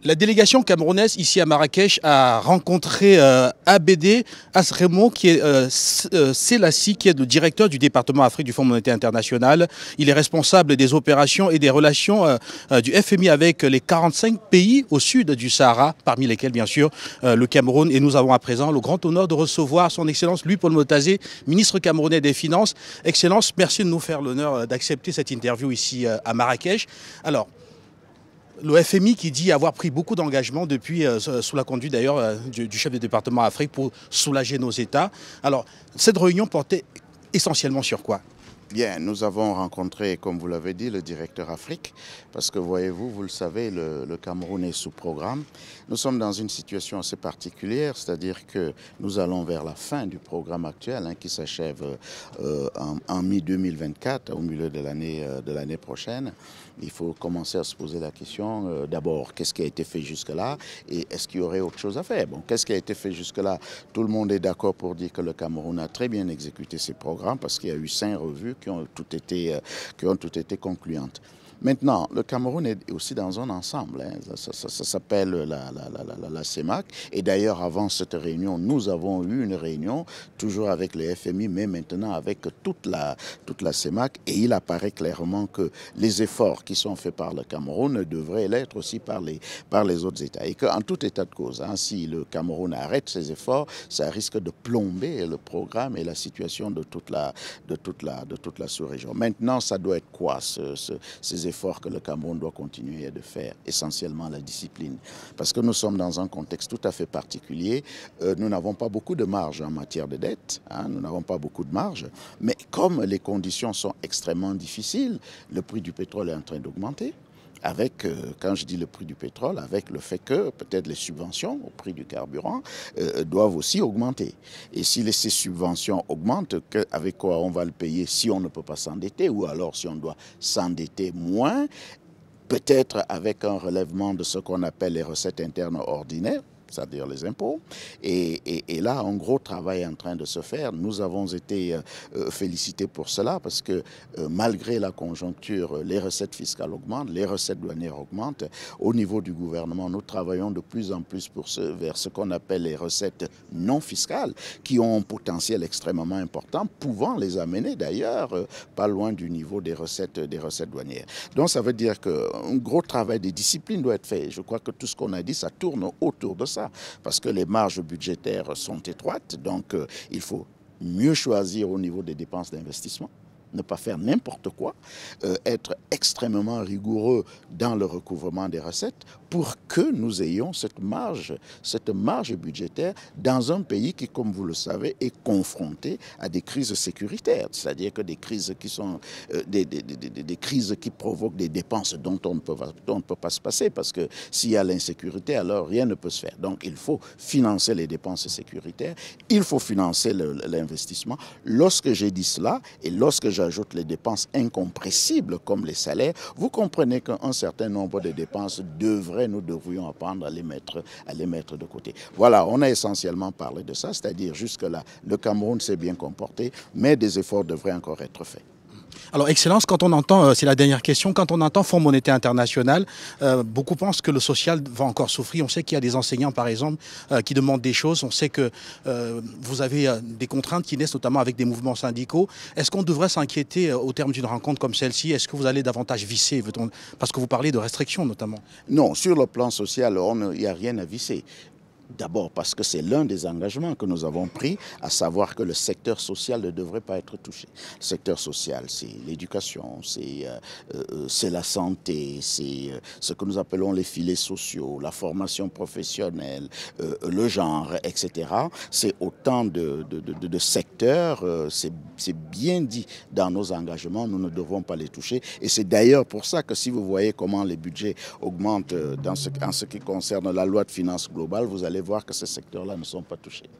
La délégation camerounaise ici à Marrakech a rencontré ABD Asremo, qui est Selassie, qui est le directeur du département Afrique du Fonds monétaire international. Il est responsable des opérations et des relations du FMI avec les 45 pays au sud du Sahara, parmi lesquels bien sûr le Cameroun. Et nous avons à présent le grand honneur de recevoir son Excellence Louis-Paul Motazé, ministre camerounais des Finances. Excellence, merci de nous faire l'honneur d'accepter cette interview ici à Marrakech. Alors, le FMI qui dit avoir pris beaucoup d'engagements depuis, sous la conduite d'ailleurs du chef du département Afrique pour soulager nos États. Alors, cette réunion portait essentiellement sur quoi? Bien, nous avons rencontré, comme vous l'avez dit, le directeur Afrique, parce que voyez-vous, vous le savez, le Cameroun est sous programme. Nous sommes dans une situation assez particulière, c'est-à-dire que nous allons vers la fin du programme actuel qui s'achève en mi-2024, au milieu de l'année prochaine. Il faut commencer à se poser la question, d'abord, qu'est-ce qui a été fait jusque-là et est-ce qu'il y aurait autre chose à faire? Bon, qu'est-ce qui a été fait jusque-là? Tout le monde est d'accord pour dire que le Cameroun a très bien exécuté ses programmes parce qu'il y a eu 5 revues qui ont toutes été concluantes. Maintenant, le Cameroun est aussi dans un ensemble. Ça s'appelle la CEMAC. Et d'ailleurs, avant cette réunion, nous avons eu une réunion, toujours avec le FMI, mais maintenant avec toute la CEMAC. Et il apparaît clairement que les efforts qui sont faits par le Cameroun devraient l'être aussi par les autres États. Et qu'en tout état de cause, si le Cameroun arrête ses efforts, ça risque de plomber le programme et la situation de toute la sous-région. Maintenant, ça doit être quoi, ces efforts que le Cameroun doit continuer de faire, essentiellement la discipline. Parce que nous sommes dans un contexte tout à fait particulier. Nous n'avons pas beaucoup de marge en matière de dette, nous n'avons pas beaucoup de marge, mais comme les conditions sont extrêmement difficiles, le prix du pétrole est en train d'augmenter. Avec, quand je dis le prix du pétrole, avec le fait que peut-être les subventions au prix du carburant doivent aussi augmenter. Et si ces subventions augmentent, avec quoi on va le payer si on ne peut pas s'endetter, ou alors si on doit s'endetter moins, peut-être avec un relèvement de ce qu'on appelle les recettes internes ordinaires, c'est-à-dire les impôts. Et là, un gros travail est en train de se faire. Nous avons été félicités pour cela parce que malgré la conjoncture, les recettes fiscales augmentent, les recettes douanières augmentent. Au niveau du gouvernement, nous travaillons de plus en plus vers ce qu'on appelle les recettes non fiscales qui ont un potentiel extrêmement important, pouvant les amener d'ailleurs pas loin du niveau des recettes douanières. Donc ça veut dire qu'un gros travail de discipline doit être fait. Je crois que tout ce qu'on a dit, ça tourne autour de ça. Parce que les marges budgétaires sont étroites, donc il faut mieux choisir au niveau des dépenses d'investissement, ne pas faire n'importe quoi, être extrêmement rigoureux dans le recouvrement des recettes pour que nous ayons cette marge budgétaire dans un pays qui, comme vous le savez, est confronté à des crises sécuritaires, c'est-à-dire que des crises qui sont des crises qui provoquent des dépenses dont on ne peut pas se passer, parce que s'il y a l'insécurité, alors rien ne peut se faire. Donc il faut financer les dépenses sécuritaires, il faut financer l'investissement. Lorsque j'ai dit cela, et lorsque j'ajoute les dépenses incompressibles comme les salaires, vous comprenez qu'un certain nombre de dépenses nous devrions apprendre à les mettre de côté. Voilà, on a essentiellement parlé de ça, c'est-à-dire jusque-là, le Cameroun s'est bien comporté, mais des efforts devraient encore être faits. Alors, Excellence, quand on entend, c'est la dernière question, quand on entend Fonds monétaire international, beaucoup pensent que le social va encore souffrir. On sait qu'il y a des enseignants, par exemple, qui demandent des choses. On sait que vous avez des contraintes qui naissent notamment avec des mouvements syndicaux. Est-ce qu'on devrait s'inquiéter au terme d'une rencontre comme celle-ci? Est-ce que vous allez davantage visser, parce que vous parlez de restrictions notamment? Non, sur le plan social, il n'y a rien à visser. D'abord parce que c'est l'un des engagements que nous avons pris, à savoir que le secteur social ne devrait pas être touché. Le secteur social, c'est l'éducation, c'est la santé, c'est ce que nous appelons les filets sociaux, la formation professionnelle, le genre, etc. C'est autant de secteurs, c'est bien dit dans nos engagements, nous ne devons pas les toucher. Et c'est d'ailleurs pour ça que si vous voyez comment les budgets augmentent en ce qui concerne la loi de finances globale, vous allez voir que ces secteurs-là ne sont pas touchés.